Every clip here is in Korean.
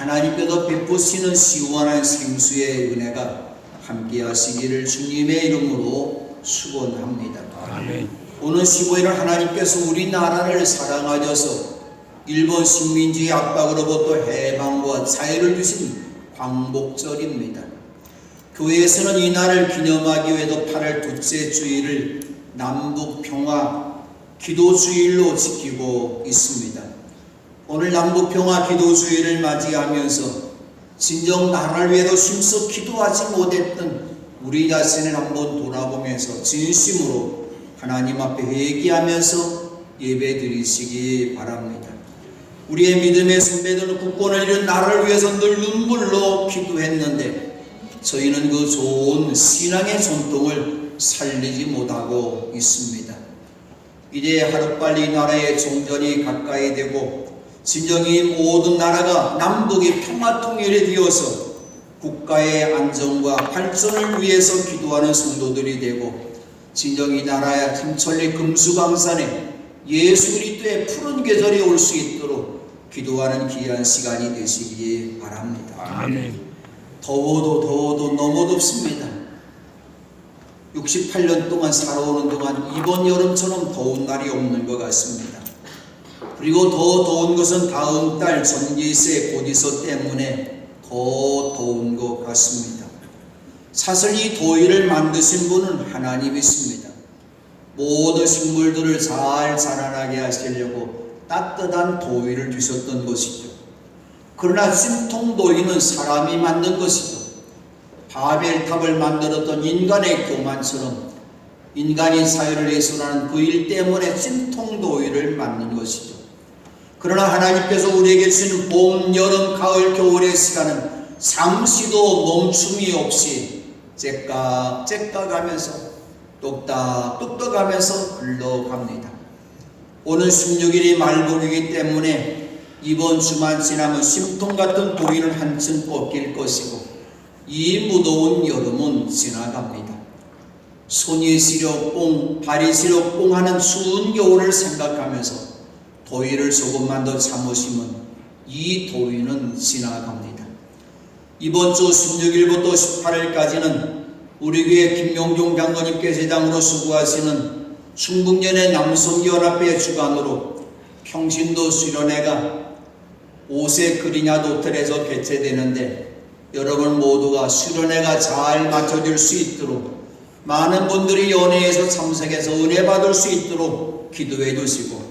하나님께서 베푸시는 시원한 생수의 은혜가 함께 하시기를 주님의 이름으로 축원합니다. 아멘. 오늘 15일은 하나님께서 우리나라를 사랑하셔서 일본 식민지의 압박으로부터 해방과 자유를 주신 광복절입니다. 교회에서는 이날을 기념하기 위해서 8월 둘째 주일을 남북평화 기도주일로 지키고 있습니다. 오늘 남북평화 기도주일을 맞이하면서 진정 나라를 위해서 힘써 기도하지 못했던 우리 자신을 한번 돌아보면서 진심으로 하나님 앞에 회개하면서 예배 드리시기 바랍니다. 우리의 믿음의 선배들은 국권을 잃은 나라를 위해서 늘 눈물로 기도했는데 저희는 그 좋은 신앙의 전통을 살리지 못하고 있습니다. 이제 하루빨리 나라의 종전이 가까이 되고 진정이 모든 나라가 남북이 평화통일이 되어서 국가의 안정과 발전을 위해서 기도하는 성도들이 되고 진정이 나라의 삼천리 금수강산에 예수 그리스도의 푸른 계절이 올 수 있도록 기도하는 귀한 시간이 되시기 바랍니다. 아멘. 더워도 너무 덥습니다. 68년 동안 살아오는 동안 이번 여름처럼 더운 날이 없는 것 같습니다. 그리고 더 더운 것은 다음 달 전기세 고지서 때문에 더 더운 것 같습니다. 사실 이 더위를 만드신 분은 하나님이십니다. 모든 식물들을 잘 자라나게 하시려고 따뜻한 더위를 주셨던 것이죠. 그러나 찜통 더위는 사람이 만든 것이죠. 바벨탑을 만들었던 인간의 교만처럼 인간이 사회를 예술하는 그 일 때문에 찜통 더위를 만든 것이죠. 그러나 하나님께서 우리에게 주신 봄, 여름, 가을, 겨울의 시간은 잠시도 멈춤이 없이 째깍째깍 하면서 뚝딱 하면서 흘러갑니다. 오늘 16일이 말복이기 때문에 이번 주만 지나면 심통 같은 더위는 한층 꺾일 것이고 이 무더운 여름은 지나갑니다. 손이 시려 뽕, 발이 시려 뽕 하는 추운 겨울을 생각하면서 더위를 조금만 더 참으시면 이 더위는 지나갑니다. 이번 주 16일부터 18일까지는 우리 교회 김용종 장로님께 제장으로 수고하시는 충북연의 남성연합회 주관으로 평신도 수련회가 5세 그리냐 도틀에서 개최되는데 여러분 모두가 수련회가 잘 맞춰질 수 있도록 많은 분들이 연회에서 참석해서 은혜 받을 수 있도록 기도해 주시고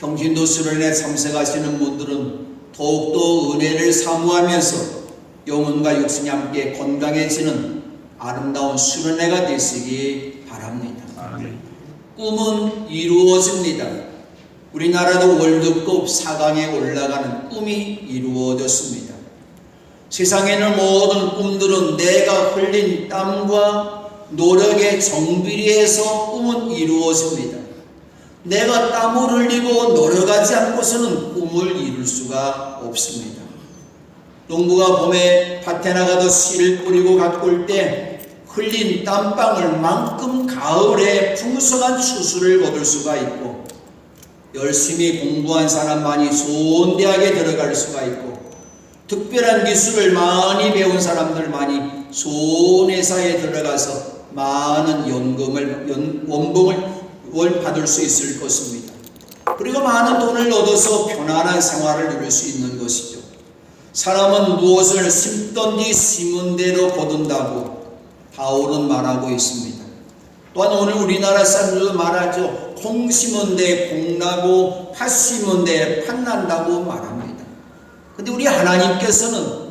평신도 수련회에 참석하시는 분들은 더욱더 은혜를 사모하면서 영혼과 육신이 함께 건강해지는 아름다운 수련회가 되시기 바랍니다. 아멘. 꿈은 이루어집니다. 우리나라도 월드컵 4강에 올라가는 꿈이 이루어졌습니다. 세상에는 모든 꿈들은 내가 흘린 땀과 노력의 정비례해서 꿈은 이루어집니다. 내가 땀을 흘리고 노력하지 않고서는 꿈을 이룰 수가 없습니다. 농부가 봄에 밭에 나가서 씨를 뿌리고 가꿀 때 흘린 땀방울 만큼 가을에 풍성한 추수를 거둘 수가 있고 열심히 공부한 사람만이 좋은 대학에 들어갈 수가 있고 특별한 기술을 많이 배운 사람들만이 좋은 회사에 들어가서 많은 원봉을 받을 수 있을 것입니다. 그리고 많은 돈을 얻어서 편안한 생활을 누릴 수 있는 것이죠. 사람은 무엇을 심던지 심은 대로 거둔다고 바울은 말하고 있습니다. 또한 오늘 우리나라 사람들도 말하죠. 콩 심은 데 콩나고 팥 심은 데 팥난다고 말합니다. 근데 우리 하나님께서는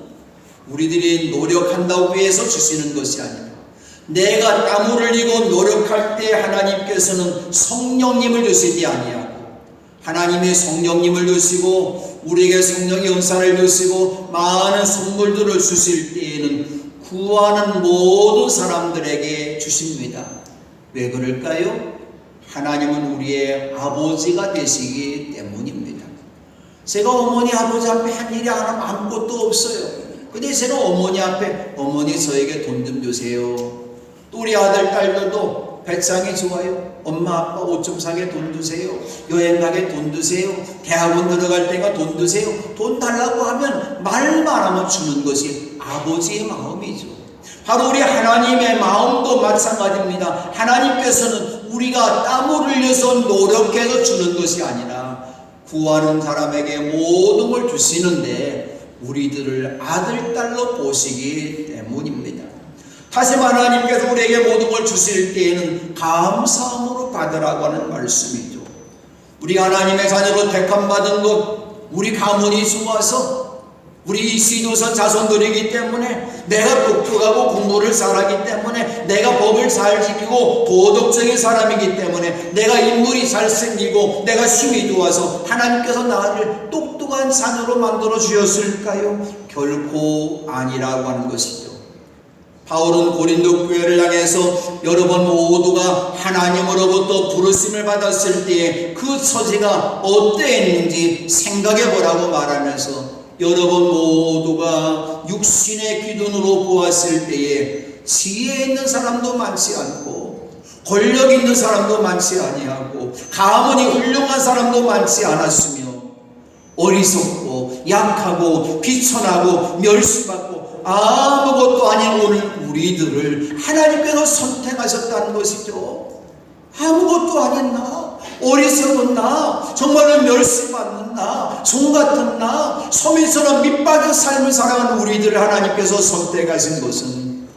우리들이 노력한다고 해서 주시는 것이 아니라 내가 땀을 흘리고 노력할 때 하나님께서는 성령님을 주시지 아니하고 하나님의 성령님을 주시고 우리에게 성령의 은사를 주시고 많은 선물들을 주실 때에는 구하는 모든 사람들에게 주십니다. 왜 그럴까요? 하나님은 우리의 아버지가 되시기 때문입니다. 제가 어머니 아버지 앞에 한 일이 아무것도 없어요. 근데 제가 어머니 앞에 어머니 저에게 돈 좀 주세요. 또 우리 아들 딸들도 배짱이 좋아요. 엄마 아빠 옷 좀 사게 돈 드세요. 여행 가게 돈 드세요. 대학원 들어갈 때가 돈 드세요. 돈 달라고 하면 말만 하면 주는 것이 아버지의 마음이죠. 바로 우리 하나님의 마음도 마찬가지입니다. 하나님께서는 우리가 땀을 흘려서 노력해서 주는 것이 아니라 구하는 사람에게 모든 걸 주시는데 우리들을 아들, 딸로 보시기 때문입니다. 다시 하나님께서 우리에게 모든 걸 주실 때에는 감사함으로 받으라고 하는 말씀이죠. 우리 하나님의 자녀로 택함받은 것, 우리 가문이 좋아서 우리 이시도선 자손들이기 때문에 내가 똑똑하고 공부를 잘하기 때문에 내가 법을 잘 지키고 도덕적인 사람이기 때문에 내가 인물이 잘생기고 내가 힘이 좋아서 하나님께서 나를 똑똑한 자녀로 만들어 주셨을까요? 결코 아니라고 하는 것이죠. 바울은 고린도 교회를 향해서 여러분 모두가 하나님으로부터 부르심을 받았을 때에 그 처지가 어떠했는지 생각해 보라고 말하면서 여러분 모두가 육신의 기준으로 보았을 때에 지혜 있는 사람도 많지 않고 권력 있는 사람도 많지 아니하고 가문이 훌륭한 사람도 많지 않았으며 어리석고 약하고 비천하고 멸시받고 아무것도 아닌 오늘 우리들을 하나님께서 선택하셨다는 것이죠. 아무것도 아닌 나, 어리석은 나, 정말로 멸시받는 나, 종 같은 나, 소민처럼 밑박여 삶을 살아가는 우리들을 하나님께서 선택하신 것은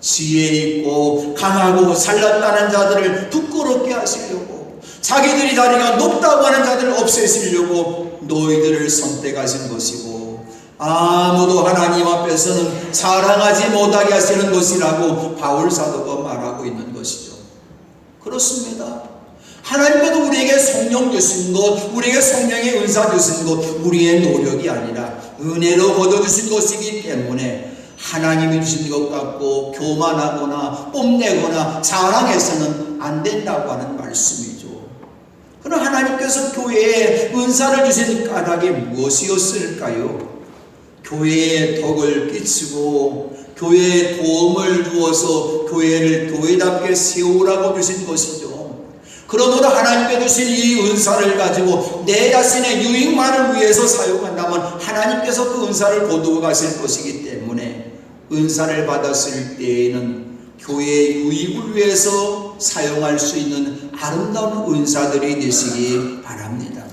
지혜 있고 강하고 잘났다는 자들을 부끄럽게 하시려고, 자기들이 자리가 높다고 하는 자들을 없애시려고 너희들을 선택하신 것이고, 아무도 하나님 앞에서는 자랑하지 못하게 하시는 것이라고 바울 사도가 말하고 있는 것이죠. 그렇습니다. 하나님께도 우리에게 성령 주신 것, 우리에게 성령의 은사 주신 것, 우리의 노력이 아니라 은혜로 거둬주신 것이기 때문에 하나님이 주신 것 갖고 교만하거나 뽐내거나 자랑해서는 안 된다고 하는 말씀이죠. 그럼 하나님께서 교회에 은사를 주신 까닭이 무엇이었을까요? 교회에 덕을 끼치고 교회에 도움을 주어서 교회를 교회답게 세우라고 주신 것이죠. 그러므로 하나님께 주신 이 은사를 가지고 내 자신의 유익만을 위해서 사용한다면 하나님께서 그 은사를 거두어 가실 것이기 때문에 은사를 받았을 때에는 교회의 유익을 위해서 사용할 수 있는 아름다운 은사들이 되시기 바랍니다.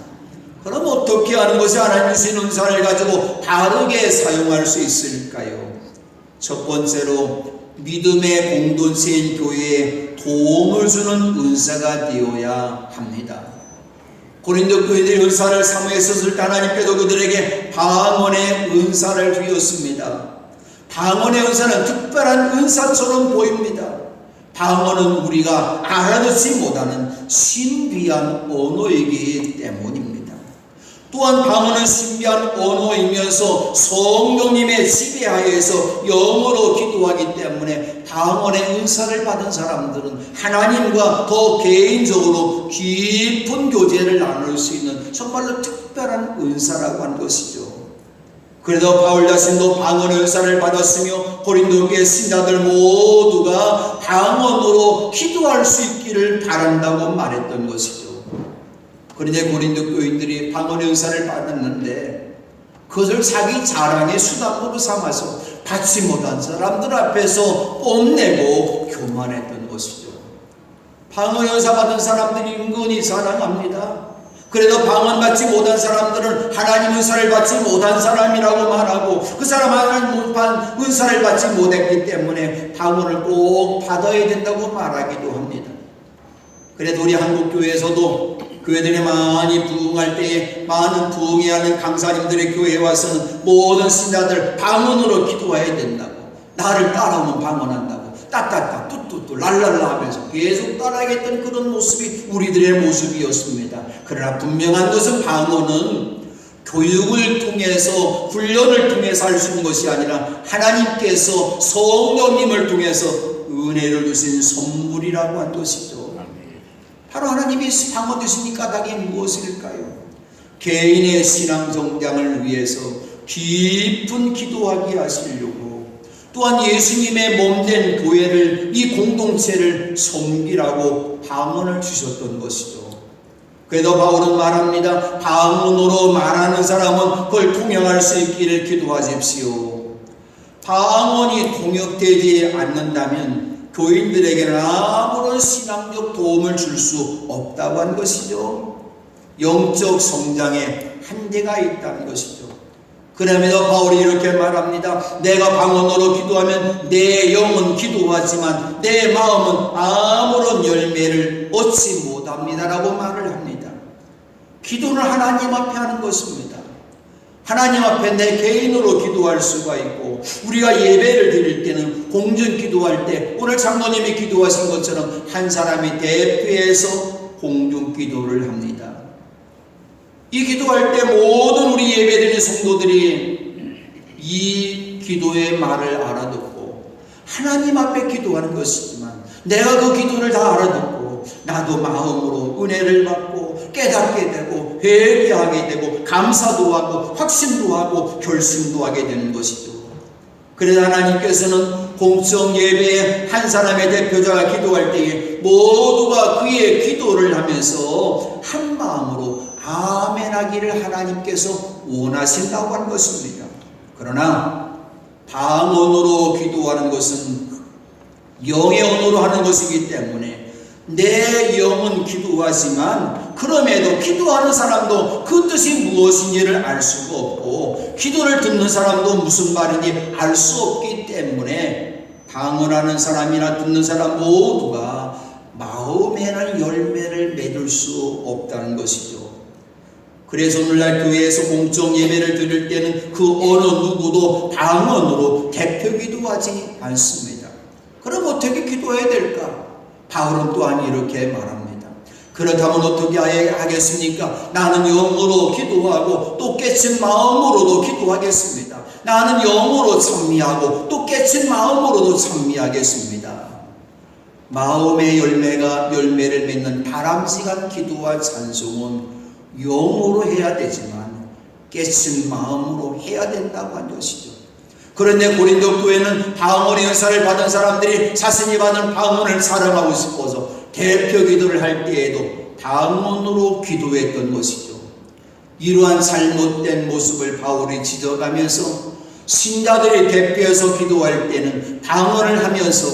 그럼 어떻게 하는 것이 하나님 주신 은사를 가지고 바르게 사용할 수 있을까요? 첫 번째로 믿음의 공동체인 교회에 도움을 주는 은사가 되어야 합니다. 고린도 교회들이 은사를 사모했었을 때 하나님께서 그들에게 방언의 은사를 주셨습니다. 방언의 은사는 특별한 은사처럼 보입니다. 방언은 우리가 알아듣지 못하는 신비한 언어이기 때문입니다. 또한 방언은 신비한 언어이면서 성령님의 지배하에서 영어로 기도하기 때문에 방언의 은사를 받은 사람들은 하나님과 더 개인적으로 깊은 교제를 나눌 수 있는 정말로 특별한 은사라고 하는 것이죠. 그래서 바울 자신도 방언의 은사를 받았으며 고린도 교회 신자들 모두가 방언으로 기도할 수 있기를 바란다고 말했던 것이죠. 그런데 고린도 교인들이 방언의 은사를 받았는데 그것을 자기 자랑의 수단으로 삼아서 받지 못한 사람들 앞에서 뽐내고 교만했던 것이죠. 방언의 은사 받은 사람들이 은근히 자랑합니다. 그래도 방언 받지 못한 사람들은 하나님 은사를 받지 못한 사람이라고 말하고 그 사람 하나님 은사를 받지 못했기 때문에 방언을 꼭 받아야 된다고 말하기도 합니다. 그래도 우리 한국교회에서도 교회들이 많이 부흥할 때에 많은 부흥해야 하는 강사님들의 교회에 와서는 모든 신자들 방언으로 기도해야 된다고, 나를 따라오면 방언한다고 따따따 뚜뚜뚜 랄랄라 하면서 계속 따라하겠다는 그런 모습이 우리들의 모습이었습니다. 그러나 분명한 것은 방언은 교육을 통해서 훈련을 통해서 할 수 있는 것이 아니라 하나님께서 성령님을 통해서 은혜를 주신 선물이라고 한 것이죠. 바로 하나님이 방언 주신 까닭이 무엇일까요? 개인의 신앙 성장을 위해서 깊은 기도하게 하시려고, 또한 예수님의 몸된 교회를, 이 공동체를 섬기라고 방언을 주셨던 것이죠. 그래도 바울은 말합니다. 방언으로 말하는 사람은 그걸 통역할 수 있기를 기도하십시오. 방언이 통역되지 않는다면 교인들에게는 아무런 신앙적 도움을 줄 수 없다고 한 것이죠. 영적 성장에 한계가 있다는 것이죠. 그러면서 바울이 이렇게 말합니다. 내가 방언으로 기도하면 내 영은 기도하지만 내 마음은 아무런 열매를 얻지 못합니다 라고 말을 합니다. 기도는 하나님 앞에 하는 것입니다. 하나님 앞에 내 개인으로 기도할 수가 있고, 우리가 예배를 드릴 때는 공중 기도할 때 오늘 장로님이 기도하신 것처럼 한 사람이 대표해서 공중 기도를 합니다. 이 기도할 때 모든 우리 예배드리는 성도들이 이 기도의 말을 알아듣고 하나님 앞에 기도하는 것이지만, 내가 그 기도를 다 알아듣고 나도 마음으로 은혜를 받고 깨닫게 되고 회개하게 되고 감사도 하고 확신도 하고 결심도 하게 되는 것이죠. 그래서 하나님께서는 공적 예배에 한 사람의 대표자가 기도할 때에 모두가 그의 기도를 하면서 한 마음으로 아멘 하기를 하나님께서 원하신다고 하는 것입니다. 그러나 방언으로 기도하는 것은 영의 언어로 하는 것이기 때문에 내 영은 기도하지만, 그럼에도 기도하는 사람도 그 뜻이 무엇인지를 알 수가 없고 기도를 듣는 사람도 무슨 말인지 알 수 없기 때문에 방언하는 사람이나 듣는 사람 모두가 마음에는 열매를 맺을 수 없다는 것이죠. 그래서 오늘날 교회에서 공적 예배를 드릴 때는 그 어느 누구도 방언으로 대표 기도하지 않습니다. 그럼 어떻게 기도해야 될까? 바울은 또한 이렇게 말합니다. 그렇다면 어떻게 하겠습니까? 나는 영으로 기도하고 또 깨친 마음으로도 기도하겠습니다. 나는 영으로 찬미하고 또 깨친 마음으로도 찬미하겠습니다. 마음의 열매를 맺는 바람직한 기도와 찬송은 영으로 해야 되지만 깨친 마음으로 해야 된다고 한 것이죠. 그런데 고린도 교회는 방언의 은사를 받은 사람들이 자신이 받은 방언을 사랑하고 싶어서 대표 기도를 할 때에도 방언으로 기도했던 것이죠. 이러한 잘못된 모습을 바울이 지적하면서 신자들이 대표해서 기도할 때는 방언을 하면서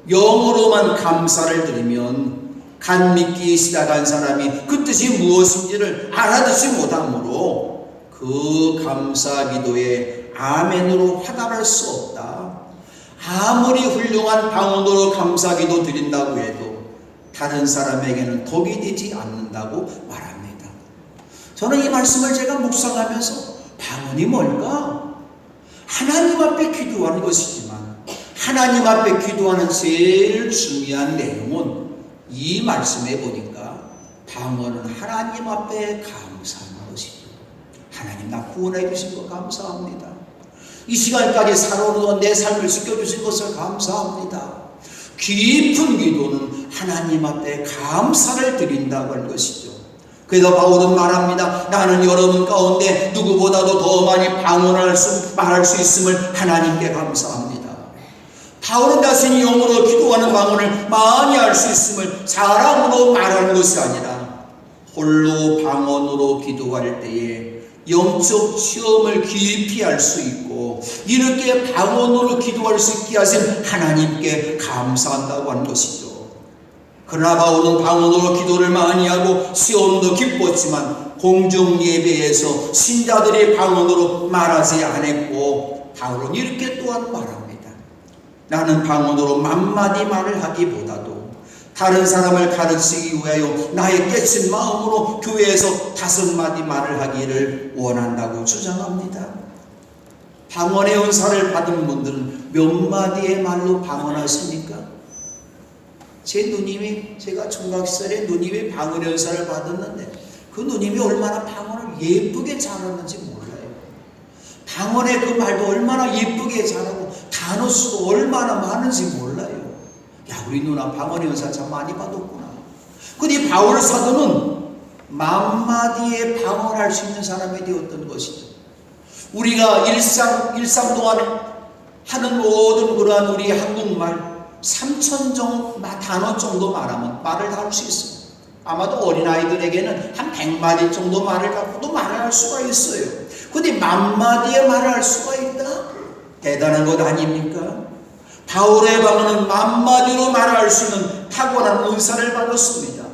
영으로만 감사를 드리면 간 믿기 시작한 사람이 그 뜻이 무엇인지를 알아듣지 못하므로 그 감사 기도에 아멘으로 화답할 수 없다. 아무리 훌륭한 방언으로 감사기도 드린다고 해도 다른 사람에게는 덕이 되지 않는다고 말합니다. 저는 이 말씀을 제가 묵상하면서 방언이 뭘까? 하나님 앞에 기도하는 것이지만 하나님 앞에 기도하는 제일 중요한 내용은 이 말씀에 보니까 방언은 하나님 앞에 감사하는 것이죠. 하나님, 나 구원해 주신 거 감사합니다. 이 시간까지 살아오는 내 삶을 지켜주신 것을 감사합니다. 깊은 기도는 하나님 앞에 감사를 드린다고 하는 것이죠. 그래서 바울은 말합니다. 나는 여러분 가운데 누구보다도 더 많이 방언할 말할 수 있음을 하나님께 감사합니다. 바울은 자신이 영으로 기도하는 방언을 많이 할 수 있음을 자랑으로 말하는 것이 아니라 홀로 방언으로 기도할 때에 영적 시험을 깊이 할 수 있고 이렇게 방언으로 기도할 수 있게 하신 하나님께 감사한다고 하는 것이죠. 그러나 바울은 방언으로 기도를 많이 하고 시험도 기뻤지만 공중 예배에서 신자들이 방언으로 말하지 않았고 바울은 이렇게 또한 말합니다. 나는 방언으로 만마디 말을 하기보다도 다른 사람을 가르치기 위하여 나의 깨친 마음으로 교회에서 5마디 말을 하기를 원한다고 주장합니다. 방언의 은사를 받은 분들은 몇 마디의 말로 방언하십니까? 제 누님이, 제가 총각시절에 누님이 방언의 은사를 받았는데 그 누님이 얼마나 방언을 예쁘게 잘하는지 몰라요. 방언의 그 말도 얼마나 예쁘게 잘하고 단어 수도 얼마나 많은지 몰라요. 야, 우리 누나 방언의 은사 참 많이 받았구나. 근데 바울 사도는 만마디의 방언할 수 있는 사람이 되었던 것이죠. 우리가 일상 동안에 하는 모든 그러한 우리 한국말 3,000 단어 정도 말하면 말을 다 할 수 있어요. 아마도 어린아이들에게는 한 100마디 정도 말을 갖고도 말을 할 수가 있어요. 근데 10,000마디의 말을 할 수가 있다? 대단한 것 아닙니까? 바울의 방언은 10,000마디로 말할 수 있는 탁월한 은사를 받았습니다.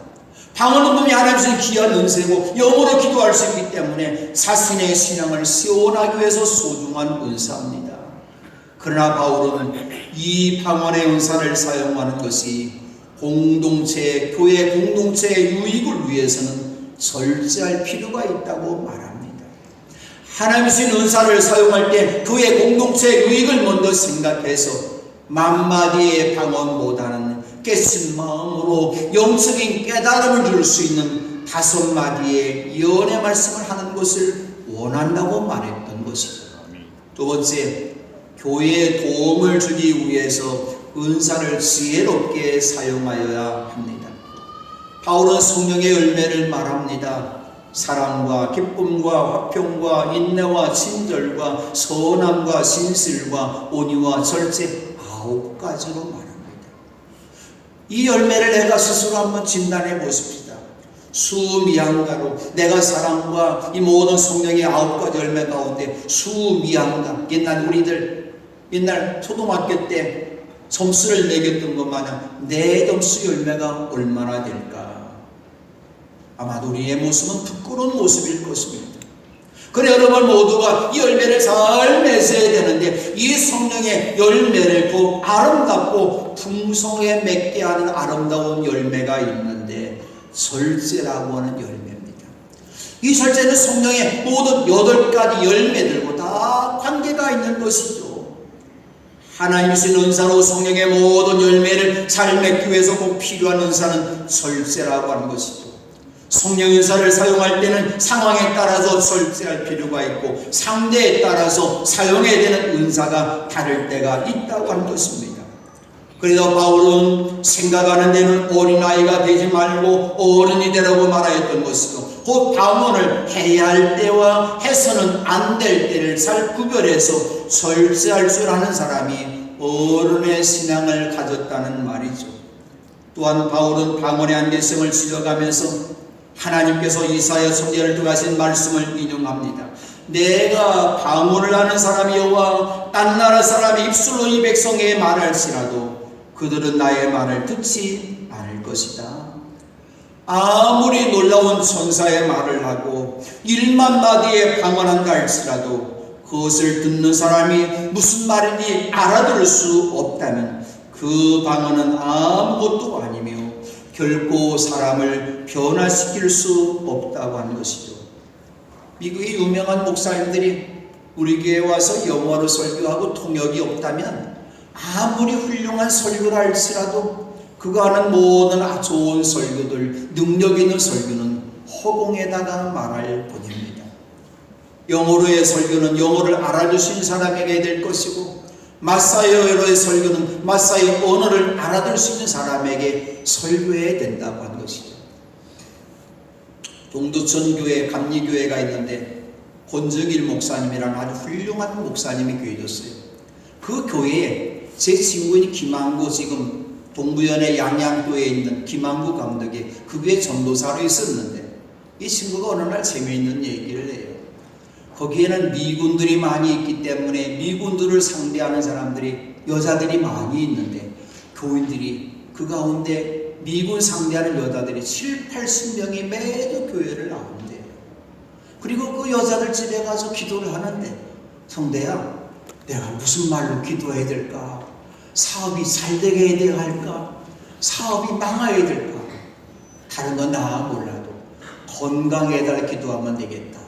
방언은 분명히 하나님의 귀한 은세고 영어로 기도할 수 있기 때문에 자신의 신앙을 세워나가기 위해서 소중한 은사입니다. 그러나 바울은 이 방언의 은사를 사용하는 것이 공동체, 교회 공동체의 유익을 위해서는 절제할 필요가 있다고 말합니다. 하나님의 주신 은사를 사용할 때 교회 공동체의 유익을 먼저 생각해서 10,000마디의 방언보다는 깨친 마음으로 영적인 깨달음을 줄 수 있는 5마디의 예언의 말씀을 하는 것을 원한다고 말했던 것이죠. 두 번째, 교회에 도움을 주기 위해서 은사를 지혜롭게 사용하여야 합니다. 바울은 성령의 열매를 말합니다. 사랑과 기쁨과 화평과 인내와 친절과 선함과 진실과 온유와 절제 9가지로 말합니다. 이 열매를 내가 스스로 한번 진단해 보십시다. 수미양가로 내가 사랑과 이 모든 성령의 9가지 열매 가운데 수미양가, 옛날 초등학교 때 점수를 매겼던 것 마냥 내 점수 열매가 얼마나 될까? 아마도 우리의 모습은 부끄러운 모습일 것입니다. 그래 여러분 모두가 이 열매를 잘 맺어야 되는데 이 성령의 열매를 더 아름답고 풍성하게 맺게 하는 아름다운 열매가 있는데 절제라고 하는 열매입니다. 이 절제는 성령의 모든 8가지 열매들과 다 관계가 있는 것이죠. 하나님이 주신 은사로 성령의 모든 열매를 잘 맺기 위해서 꼭 필요한 은사는 절제라고 하는 것이죠. 성령 은사를 사용할 때는 상황에 따라서 절제할 필요가 있고 상대에 따라서 사용해야 되는 은사가 다를 때가 있다고 하는 것입니다. 그래서 바울은 생각하는 데는 어린아이가 되지 말고 어른이 되라고 말하였던 것이고 그 방언을 해야 할 때와 해서는 안 될 때를 잘 구별해서 절제할 줄 아는 사람이 어른의 신앙을 가졌다는 말이죠. 또한 바울은 방언의 안개성을 지적하면서 하나님께서 이사야 선지자를 통해 하신 말씀을 인용합니다. 내가 방언을 하는 사람이여와 딴 나라 사람이 입술로 이 백성에게 말할지라도 그들은 나의 말을 듣지 않을 것이다. 아무리 놀라운 천사의 말을 하고 10,000마디의 방언한다 할지라도 그것을 듣는 사람이 무슨 말인지 알아들을 수 없다면 그 방언은 아무것도 아니며 결코 사람을 변화시킬 수 없다고 하는 것이죠. 미국의 유명한 목사님들이 우리 교회에 와서 영어로 설교하고 통역이 없다면 아무리 훌륭한 설교를 할지라도 그가 하는 모든 좋은 설교들, 능력 있는 설교는 허공에다가 말할 뿐입니다. 영어로의 설교는 영어를 알아주신 사람에게 될 것이고 마사이어로의 설교는 마사이어 언어를 알아들 수 있는 사람에게 설교해야 된다고 하는 것이죠. 동두천 교회, 감리교회가 있는데 권정일 목사님이라는 아주 훌륭한 목사님이 교회였어요. 그 교회에 제 친구인 김한구 지금 동부연의 양양교회에 있는 김한구 감독이 그 교회 전도사로 있었는데 이 친구가 어느 날 재미있는 얘기를 해요. 거기에는 미군들이 많이 있기 때문에 미군들을 상대하는 사람들이 여자들이 많이 있는데 교인들이 그 가운데 미군 상대하는 여자들이 70-80명이 매주 교회를 나온대요. 그리고 그 여자들 집에 가서 기도를 하는데 성대야 내가 무슨 말로 기도해야 될까? 사업이 잘 되게 해야 할까? 사업이 망해야 될까? 다른 건 나 몰라도 건강해달라 기도하면 되겠다.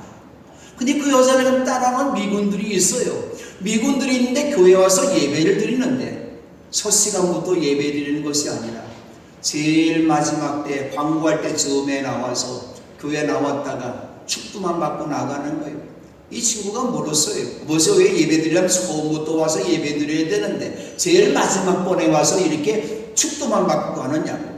근데 그 여자를 따라간 미군들이 있어요. 미군들이 있는데 교회에 와서 예배를 드리는데 첫 시간부터 예배 드리는 것이 아니라 제일 마지막 때 광고할 때 즈음에 나와서 교회 나왔다가 축도만 받고 나가는 거예요. 이 친구가 물었어요. 뭐서 왜 예배 드리려면 처음부터 와서 예배 드려야 되는데 제일 마지막 번에 와서 이렇게 축도만 받고 가느냐고.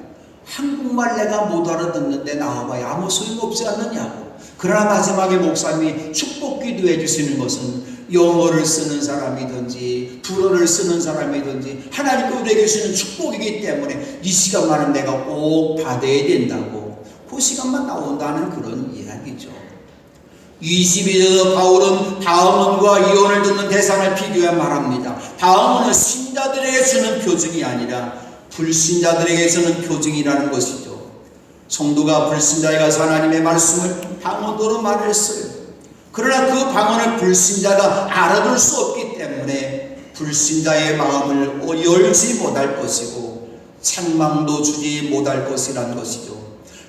한국말 내가 못 알아듣는데 나와봐야 아무 소용없지 않느냐고. 그러나 마지막에 목사님이 축복 기도해 주시는 것은 영어를 쓰는 사람이든지 불어를 쓰는 사람이든지 하나님께 우리에게 주시는 축복이기 때문에 이 시간만은 내가 꼭 받아야 된다고 그 시간만 나온다는 그런 이야기죠. 22절 바울은 다음원과 이원을 듣는 대상을 비교해 말합니다. 다음원은 신자들에게 주는 표징이 아니라 불신자들에게 주는 표징이라는 것이죠. 성도가 불신자에 가서 하나님의 말씀을 방언으로 말했어요. 그러나 그 방언을 불신자가 알아들 수 없기 때문에 불신자의 마음을 열지 못할 것이고 책망도 주지 못할 것이란 것이죠.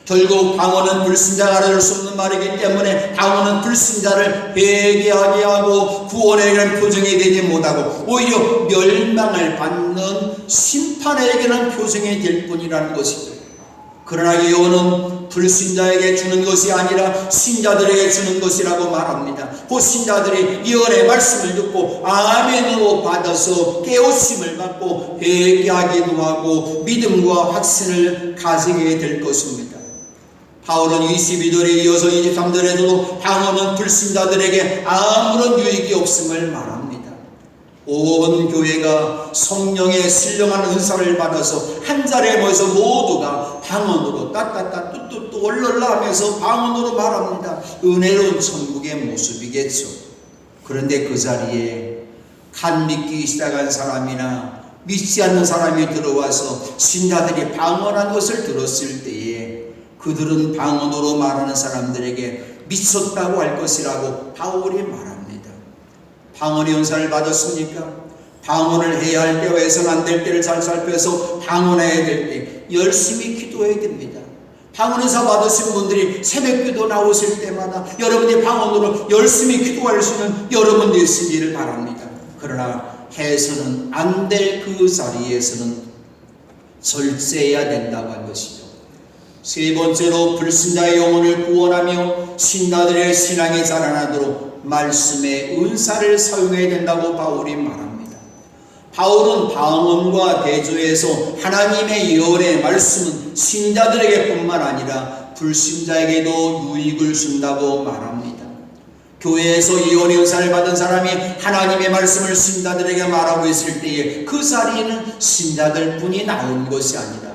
결국 방언은 불신자가 알아들 수 없는 말이기 때문에 방언은 불신자를 회개하게 하고 구원에 이르는 표징이 되지 못하고 오히려 멸망을 받는 심판에 이르는 표징이 될 뿐이라는 것이죠. 그러나 예언은 불신자에게 주는 것이 아니라 신자들에게 주는 것이라고 말합니다. 그 신자들이 예언의 말씀을 듣고 아멘으로 받아서 깨우침을 받고 회개하기도 하고 믿음과 확신을 가지게 될 것입니다. 바울은 22절에 이어서 23절에서도 방언은 불신자들에게 아무런 유익이 없음을 말합니다. 온 교회가 성령의 신령한 은사를 받아서 한 자리에 모여서 모두가 방언으로 따따따 뚜뚜뚜 얼얼라 하면서 방언으로 말합니다. 은혜로운 천국의 모습이겠죠. 그런데 그 자리에 간 믿기 시작한 사람이나 믿지 않는 사람이 들어와서 신자들이 방언한 것을 들었을 때에 그들은 방언으로 말하는 사람들에게 미쳤다고 할 것이라고 바울이 말합니다. 방언의 은사를 받았습니까? 방언을 해야 할 때와 해서는 안 될 때를 잘 살펴서 방언해야 될 때 열심히 기도해야 됩니다. 방언 은사 받으신 분들이 새벽기도 나오실 때마다 여러분이 방언으로 열심히 기도할 수 있는 여러분 되시기를 바랍니다. 그러나 해서는 안 될 그 자리에서는 절제해야 된다고 한 것이죠. 세 번째로 불신자의 영혼을 구원하며 신자들의 신앙이 자라나도록 말씀의 은사를 사용해야 된다고 바울이 말합니다. 바울은 방언과 대조에서 하나님의 예언의 말씀은 신자들에게 뿐만 아니라 불신자에게도 유익을 준다고 말합니다. 교회에서 예언의 은사를 받은 사람이 하나님의 말씀을 신자들에게 말하고 있을 때에 그 자리에는 신자들 뿐이 나온 것이 아니라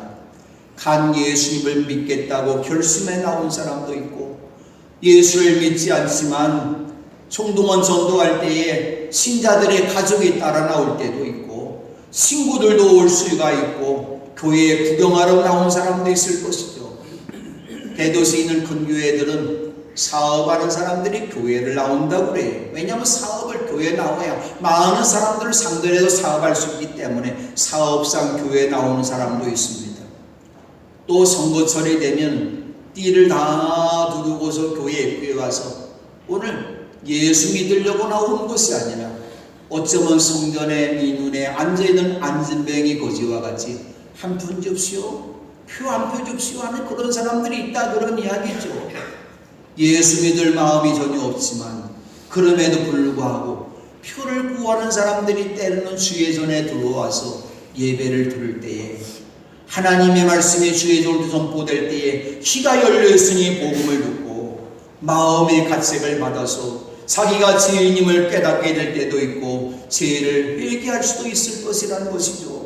간 예수님을 믿겠다고 결심해 나온 사람도 있고 예수를 믿지 않지만 총동원 전도할 때에 신자들의 가족이 따라 나올 때도 있고 친구들도 올 수가 있고 교회에 구경하러 나온 사람도 있을 것이죠. 대도시에 있는 큰 교회들은 사업하는 사람들이 교회를 나온다고 그래요. 왜냐하면 사업을 교회에 나와야 많은 사람들을 상대로 해서 사업할 수 있기 때문에 사업상 교회에 나오는 사람도 있습니다. 또 선거철이 되면 띠를 다 두르고서 교회에 와서 오늘 예수 믿으려고 나오는 것이 아니라 어쩌면 성전에 민운에 앉아있는 안진뱅이 거지와 같이 한 푼 줍시오, 표 한 표 줍시오 하는 그런 사람들이 있다 그런 이야기죠. 예수 믿을 마음이 전혀 없지만 그럼에도 불구하고 표를 구하는 사람들이 때로는 주의 전에 들어와서 예배를 드릴 때에 하나님의 말씀이 주의 전에 선포될 때에 귀가 열려있으니 복음을 듣고 마음의 가책을 받아서 자기가 죄인임을 깨닫게 될 때도 있고 죄를 회개할 수도 있을 것이라는 것이죠.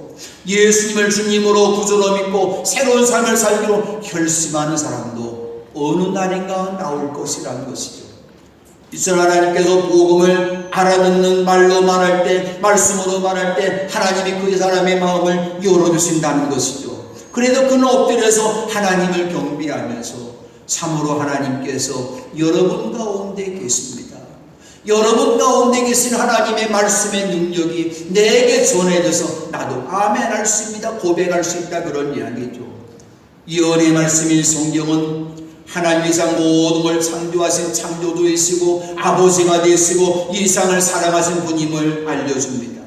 예수님을 주님으로 구주로 믿고 새로운 삶을 살기로 결심하는 사람도 어느 날인가 나올 것이라는 것이죠. 이스라엘 하나님께서 복음을 알아듣는 말로 말할 때, 말씀으로 말할 때 하나님이 그 사람의 마음을 열어주신다는 것이죠. 그래도 그는 엎드려서 하나님을 경배하면서 참으로 하나님께서 여러분 가운데 계십니다. 여러분 가운데 계신 하나님의 말씀의 능력이 내게 전해져서 나도 아멘할 수 있습니다. 고백할 수 있다 그런 이야기죠. 예언의 말씀인 성경은 하나님 이상 모든 걸 창조하신 창조주이시고 아버지가 되시고 이 세상을 사랑하신 분임을 알려줍니다.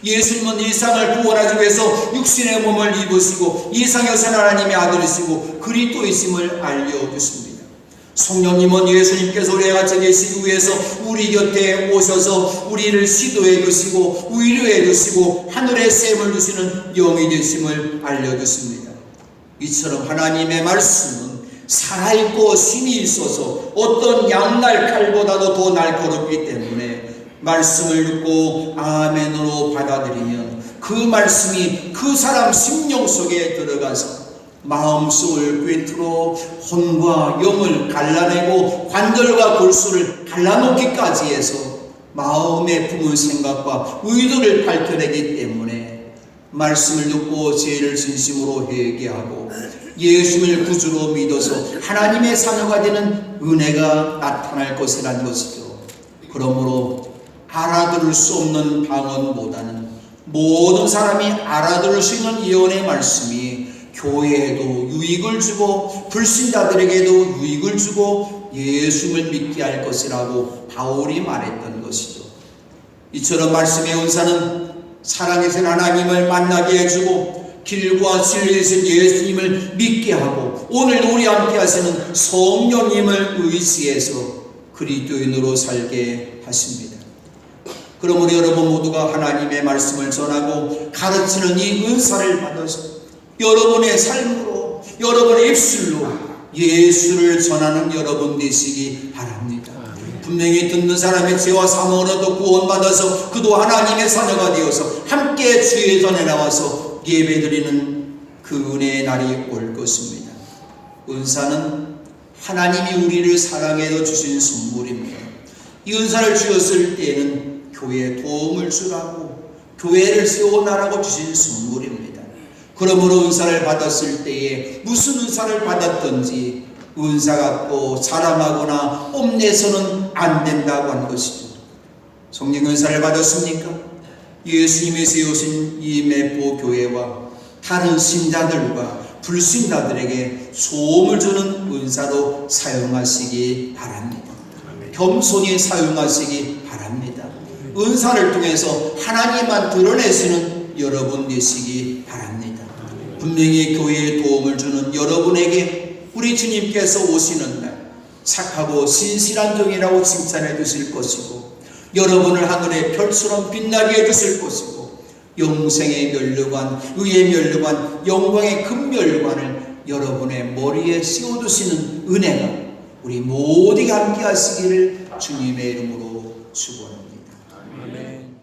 예수님은 이 세상을 구원하기 위해서 육신의 몸을 입으시고 이 세상에 오신 하나님의 아들이시고 그리스도이심을 알려주십니다. 성령님은 예수님께서 우리와 같이 계시기 위해서 우리 곁에 오셔서 우리를 시도해 주시고 위로해 주시고 하늘의 셈을 주시는 영이 되심을 알려주십니다. 이처럼 하나님의 말씀은 살아있고 힘이 있어서 어떤 양날 칼보다도 더 날카롭기 때문에 말씀을 듣고 아멘으로 받아들이면 그 말씀이 그 사람 심령 속에 들어가서 마음속을 꿰뚫어 혼과 영을 갈라내고 관절과 골수를 갈라놓기까지 해서 마음에 품은 생각과 의도를 밝혀내기 때문에 말씀을 듣고 죄를 진심으로 회개하고 예수님을 구주로 믿어서 하나님의 자녀가 되는 은혜가 나타날 것이라는 것이죠. 그러므로 알아들을 수 없는 방언보다는 모든 사람이 알아들을 수 있는 예언의 말씀이 교회에도 유익을 주고 불신자들에게도 유익을 주고 예수님을 믿게 할 것이라고 바울이 말했던 것이죠. 이처럼 말씀의 은사는 사랑하신 하나님을 만나게 해주고 길과 진리이신 예수님을 믿게 하고 오늘 우리 함께 하시는 성령님을 의지해서 그리스도인으로 살게 하십니다. 그러므로 여러분 모두가 하나님의 말씀을 전하고 가르치는 이 은사를 받아서 여러분의 삶으로 여러분의 입술로 예수를 전하는 여러분 되시기 바랍니다. 분명히 듣는 사람의 죄와 사망으로도 구원받아서 그도 하나님의 자녀가 되어서 함께 주의 전에 나와서 예배드리는 그 은혜의 날이 올 것입니다. 은사는 하나님이 우리를 사랑해서 주신 선물입니다. 이 은사를 주었을 때에는 교회에 도움을 주라고 교회를 세워나라고 주신 선물입니다. 그러므로 은사를 받았을 때에 무슨 은사를 받았든지 은사 갖고 자랑하거나 뽐내서는 안 된다고 하는 것이죠. 성령 은사를 받았습니까? 예수님이 세우신 이 매포 교회와 다른 신자들과 불신자들에게 소음을 주는 은사로 사용하시기 바랍니다. 겸손히 사용하시기 바랍니다. 은사를 통해서 하나님만 드러내시는 여러분 되시기 바랍니다. 분명히 교회에 도움을 주는 여러분에게 우리 주님께서 오시는 날 착하고 신실한 종이라고 칭찬해 주실 것이고 여러분을 하늘의 별처럼 빛나게 해주실 것이고 영생의 면류관, 의의 면류관, 영광의 금면류관을 여러분의 머리에 씌워두시는 은혜가 우리 모두가 함께 하시기를 주님의 이름으로 축원합니다. 아멘.